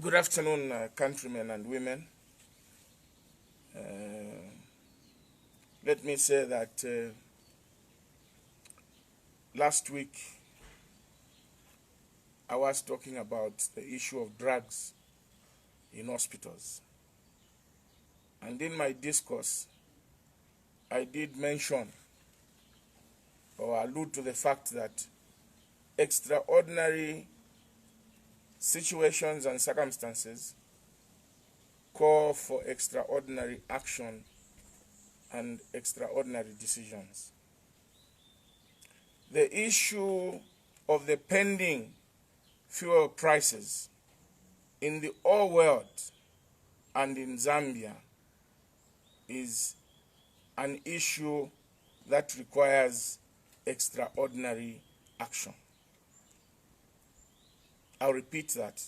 Good afternoon, countrymen and women. Let me say that last week I was talking about the issue of drugs in hospitals. And in my discourse, I did mention or allude to the fact that extraordinary situations and circumstances call for extraordinary action and extraordinary decisions. The issue of the pending fuel prices in the whole world and in Zambia is an issue that requires extraordinary action. I'll repeat that.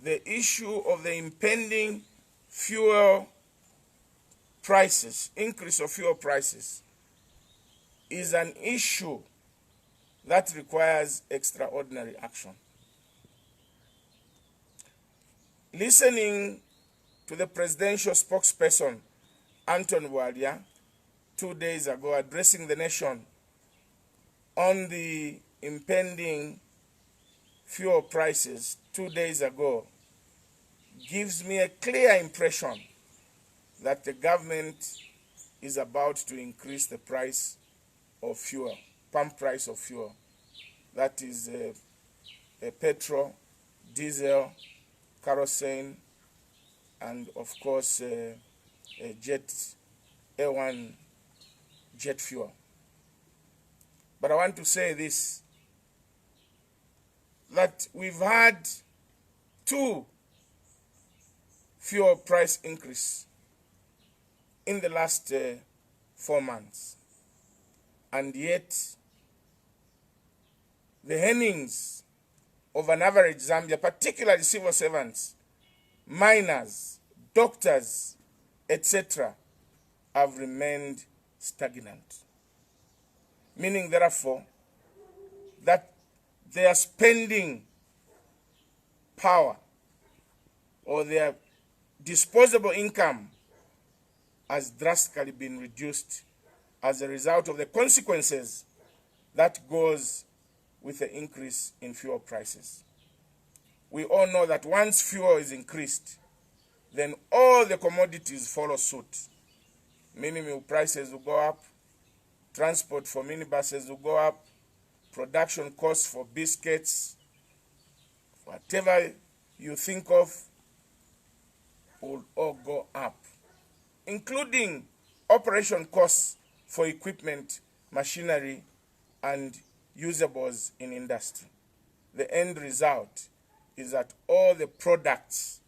The issue of the impending fuel prices, increase of fuel prices, is an issue that requires extraordinary action. Listening to the presidential spokesperson, Anton Walia, 2 days ago, addressing the nation on the impending fuel prices 2 days ago, gives me a clear impression that the government is about to increase the price of fuel, pump price of fuel. That is petrol, diesel, kerosene, and of course A1 jet fuel. But I want to say this, that we've had 2 fuel price increase in the last 4 months. And yet, the earnings of an average Zambia, particularly civil servants, miners, doctors, etc., have remained stagnant. Meaning, therefore, that their spending power or their disposable income has drastically been reduced as a result of the consequences that goes with the increase in fuel prices. We all know that once fuel is increased, then all the commodities follow suit. Minimum prices will go up, transport for minibuses will go up, production costs for biscuits, whatever you think of, will all go up, including operation costs for equipment, machinery, and usables in industry. The end result is that all the products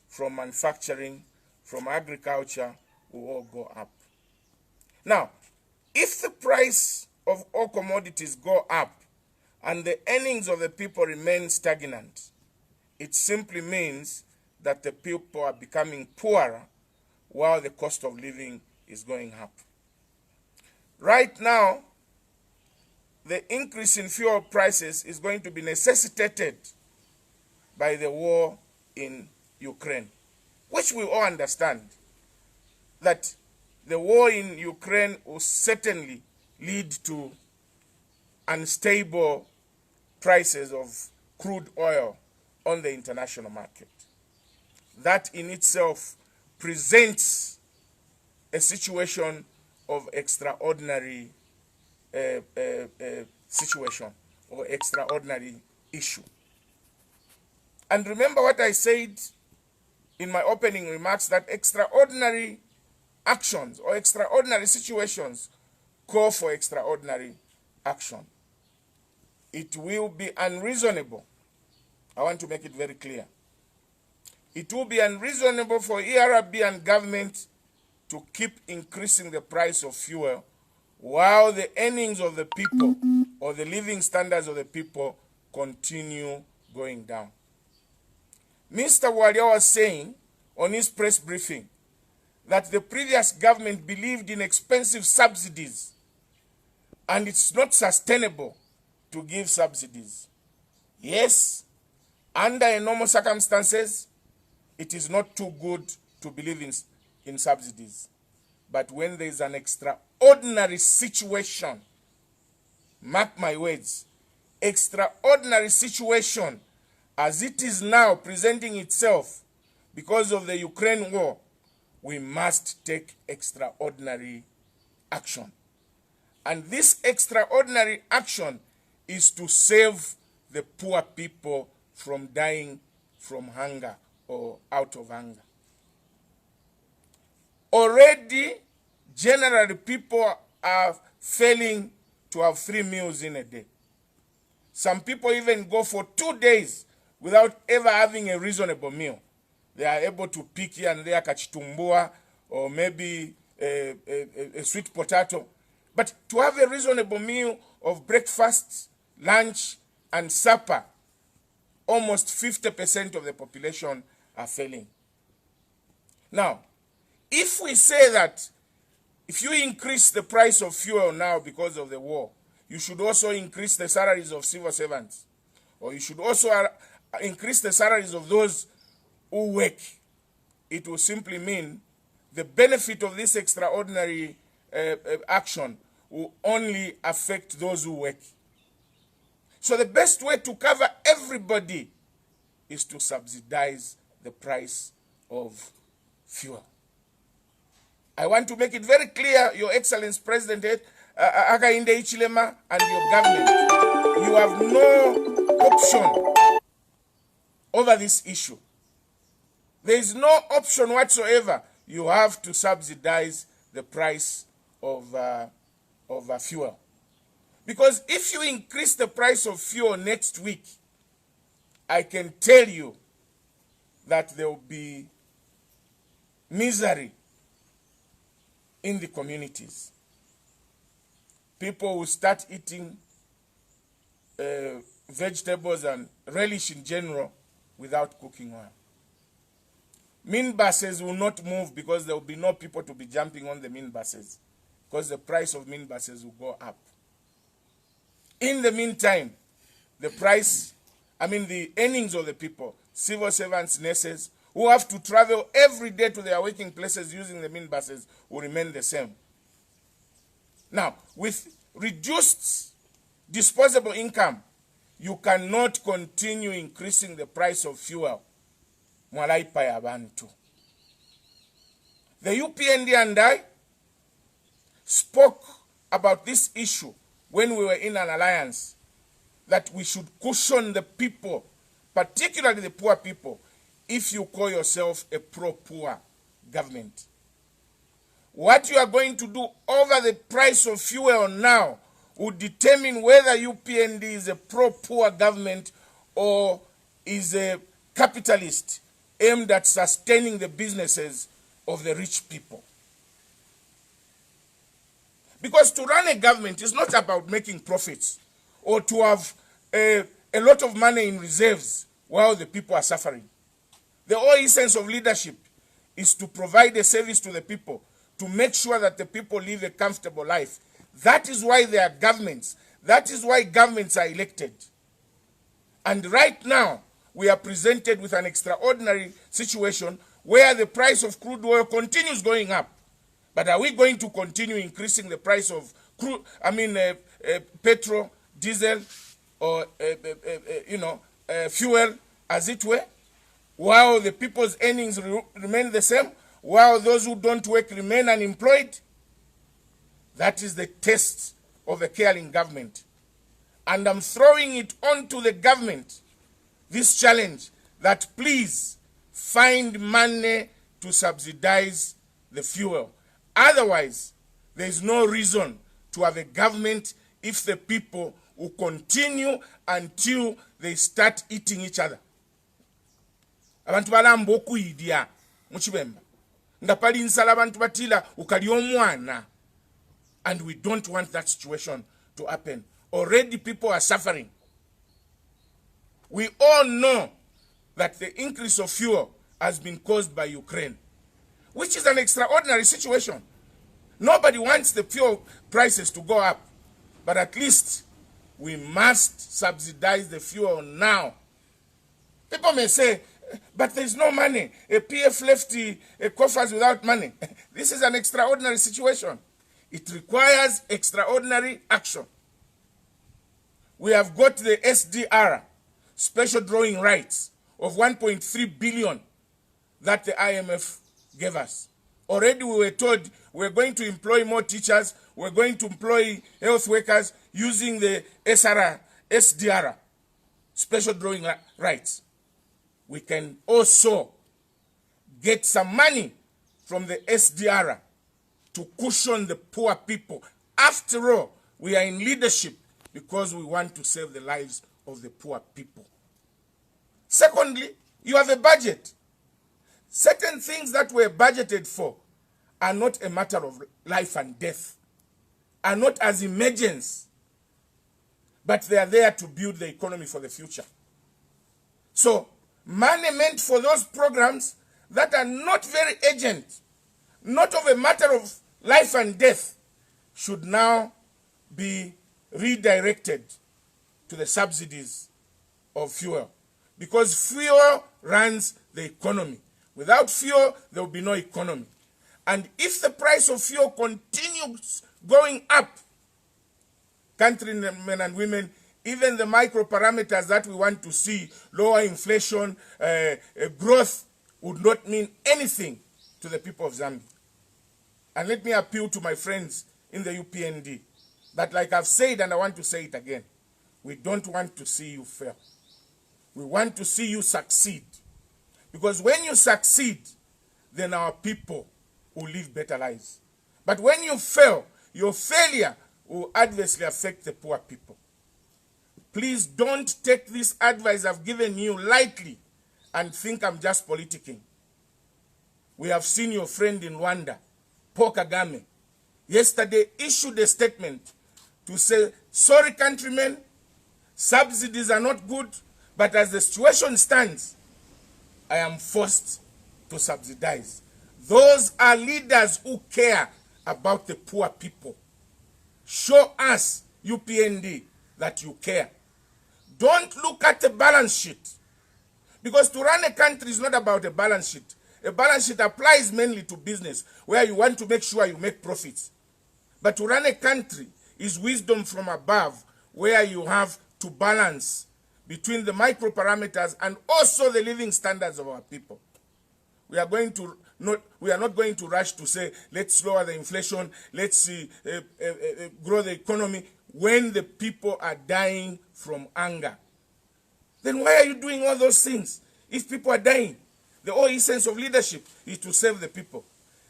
from manufacturing, from agriculture, will all go up. Now, if the price of all commodities go up and the earnings of the people remain stagnant, it simply means that the people are becoming poorer while the cost of living is going up. Right now, the increase in fuel prices is going to be necessitated by the war in Ukraine, which we all understand that the war in Ukraine will certainly lead to unstable prices of crude oil on the international market. That in itself presents a situation of extraordinary situation or extraordinary issue. And remember what I said in my opening remarks, that extraordinary actions or extraordinary situations call for extraordinary action. It will be unreasonable. I want to make it very clear. It will be unreasonable for ERB and government to keep increasing the price of fuel while the earnings of the people or the living standards of the people continue going down. Mr. Walia was saying on his press briefing that the previous government believed in expensive subsidies and it's not sustainable to give subsidies. Yes, Under normal circumstances, it is not too good to believe in subsidies. But when there is an extraordinary situation, mark my words, extraordinary situation as it is now presenting itself because of the Ukraine war, we must take extraordinary action. And this extraordinary action is to save the poor people from dying from hunger or out of hunger. Already, generally, people are failing to have 3 meals in a day. Some people even go for 2 days without ever having a reasonable meal. They are able to pick here and there kachitumbua or maybe a sweet potato. But to have a reasonable meal of breakfast, lunch, and supper, almost 50% of the population are failing. Now, if we say that if you increase the price of fuel now because of the war, you should also increase the salaries of civil servants, or you should also increase the salaries of those who work, it will simply mean the benefit of this extraordinary action will only affect those who work. So the best way to cover everybody is to subsidize the price of fuel. I want to make it very clear, Your Excellency President Hakainde Hichilema and your government, you have no option over this issue. There is no option whatsoever. You have to subsidize the price of fuel. Because if you increase the price of fuel next week, I can tell you that there will be misery in the communities. People will start eating vegetables and relish in general without cooking oil. Minibuses will not move because there will be no people to be jumping on the minibuses because the price of minibuses will go up. In the meantime, the earnings of the people, civil servants, nurses, who have to travel every day to their working places using the minibuses will remain the same. Now, with reduced disposable income, you cannot continue increasing the price of fuel. Mwalaipa ya bantu. The UPND and I spoke about this issue when we were in an alliance, that we should cushion the people, particularly the poor people, if you call yourself a pro-poor government. What you are going to do over the price of fuel now will determine whether UPND is a pro-poor government or is a capitalist aimed at sustaining the businesses of the rich people. Because to run a government is not about making profits or to have a lot of money in reserves while the people are suffering. The whole essence of leadership is to provide a service to the people, to make sure that the people live a comfortable life. That is why there are governments. That is why governments are elected. And right now, we are presented with an extraordinary situation where the price of crude oil continues going up. But are we going to continue increasing the price of petrol, diesel, or fuel, as it were, while the people's earnings remain the same, while those who don't work remain unemployed? That is the test of a caring government. And I'm throwing it onto the government, this challenge, that please find money to subsidize the fuel. Otherwise, there is no reason to have a government if the people will continue until they start eating each other. Abantu balamba okuyidya muchibemba nga pali nsala abantu batila ukali omwana, and we don't want that situation to happen. Already people are suffering. We all know that the increase of fuel has been caused by Ukraine, which is an extraordinary situation. Nobody wants the fuel prices to go up, but at least we must subsidize the fuel now. People may say, but there's no money. A PF left the coffers without money. This is an extraordinary situation. It requires extraordinary action. We have got the SDR, special drawing rights, of 1.3 billion that the IMF gave us. Already we were told we're going to employ more teachers, we're going to employ health workers using the SDR, special drawing rights. We can also get some money from the SDR to cushion the poor people. After all, we are in leadership because we want to save the lives of the poor people. Secondly, you have a budget. Certain things that were budgeted for are not a matter of life and death, are not as emergency, but they are there to build the economy for the future. So, money meant for those programs that are not very urgent, not of a matter of life and death, should now be redirected to the subsidies of fuel. Because fuel runs the economy. Without fuel, there will be no economy. And if the price of fuel continues going up, countrymen and women, even the micro parameters that we want to see, lower inflation, growth, would not mean anything to the people of Zambia. And let me appeal to my friends in the UPND that, like I've said, and I want to say it again, we don't want to see you fail. We want to see you succeed. Because when you succeed, then our people will live better lives. But when you fail, your failure will adversely affect the poor people. Please don't take this advice I've given you lightly and think I'm just politicking. We have seen your friend in Rwanda, Paul Kagame, yesterday issued a statement to say, sorry countrymen, subsidies are not good, but as the situation stands, I am forced to subsidize. Those are leaders who care about the poor people. Show us, UPND, that you care. Don't look at the balance sheet. Because to run a country is not about a balance sheet. A balance sheet applies mainly to business, where you want to make sure you make profits. But to run a country is wisdom from above, where you have to balance between the micro parameters and also the living standards of our people. We are not going to rush to say, let's lower the inflation, let's grow the economy, when the people are dying from hunger. Then why are you doing all those things? If people are dying, the whole essence of leadership is to save the people.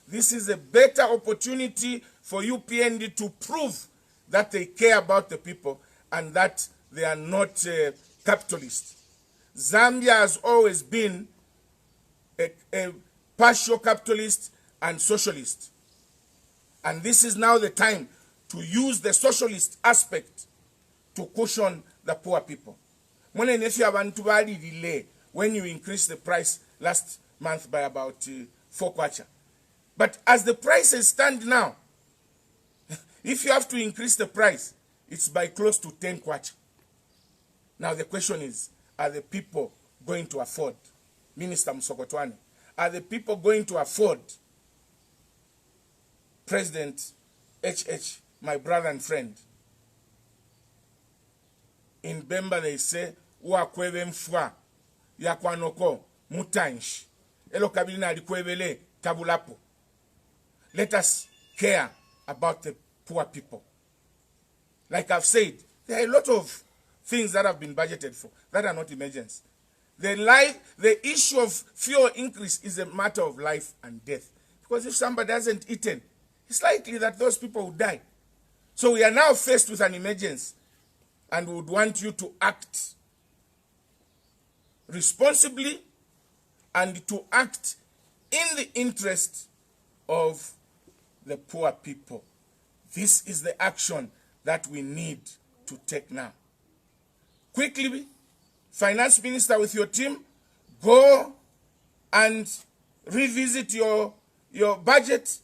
This is a better opportunity for UPND to prove that they care about the people and that they are not capitalists. Zambia has always been a partial capitalist and socialist. And this is now the time to use the socialist aspect to cushion the poor people. When you increase the price last month by about 4 kwacha. But as the prices stand now, if you have to increase the price, it's by close to 10 kwacha. Now the question is, are the people going to afford? Minister Musokotwane, are the people going to afford? President HH, my brother and friend. In Bemba they say, uakwebe mfwa, yakwanoko, mutansh. Elo kabilina alikwebele, tabulapo. Let us care about the poor people. Like I've said, there are a lot of things that have been budgeted for that are not emergency. The issue of fuel increase is a matter of life and death. Because if somebody hasn't eaten, it's likely that those people will die. So we are now faced with an emergency, and we would want you to act responsibly and to act in the interest of the poor people. This is the action that we need to take now. Quickly, Finance Minister with your team, go and revisit your budget.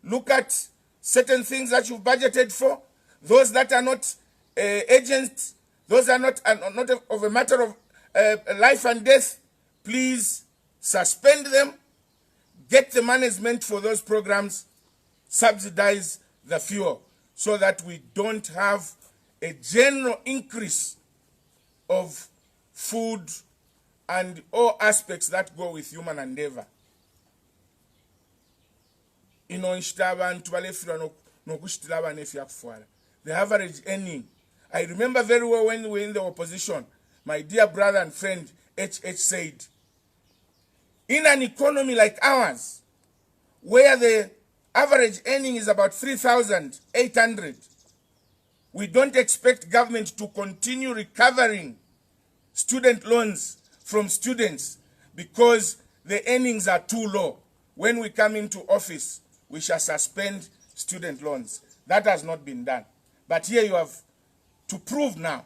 Look at certain things that you've budgeted for. Those that are not urgent, those are not of a matter of life and death, please suspend them, get the management for those programs, subsidize the fuel so that we don't have a general increase of food and all aspects that go with human endeavor. The average earning. I remember very well when we were in the opposition, my dear brother and friend H.H. said, in an economy like ours, where the average earning is about 3,800, we don't expect government to continue recovering student loans from students because the earnings are too low. When we come into office, we shall suspend student loans. That has not been done. But here you have to prove now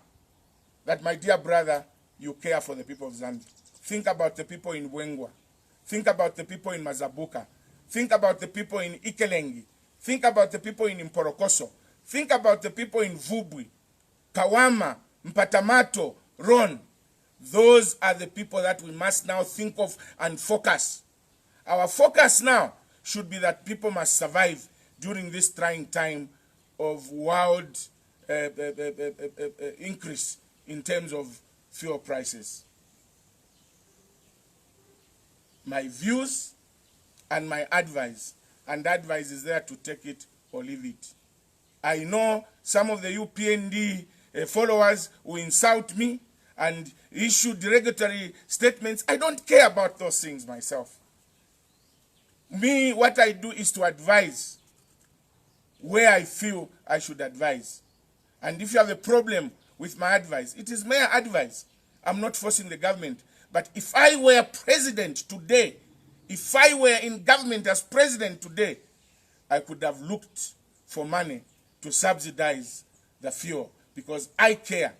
that, my dear brother, you care for the people of Zambia. Think about the people in Wengwa. Think about the people in Mazabuka. Think about the people in Ikelengi. Think about the people in Mporokoso. Think about the people in Vubwi, Kawama, Mpatamato, Ron. Those are the people that we must now think of and focus. Our focus now should be that people must survive during this trying time of world increase in terms of fuel prices. My views and my advice, and advice is there to take it or leave it. I know some of the UPND followers who insult me and issue derogatory statements. I don't care about those things myself. Me, what I do is to advise where I feel I should advise. And if you have a problem with my advice, it is mere advice. I'm not forcing the government. But if I were president today, if I were in government as president today, I could have looked for money to subsidize the fuel because I care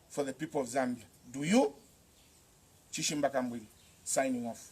for the people of Zambia. Do you? Chishimba Kambwili, signing off.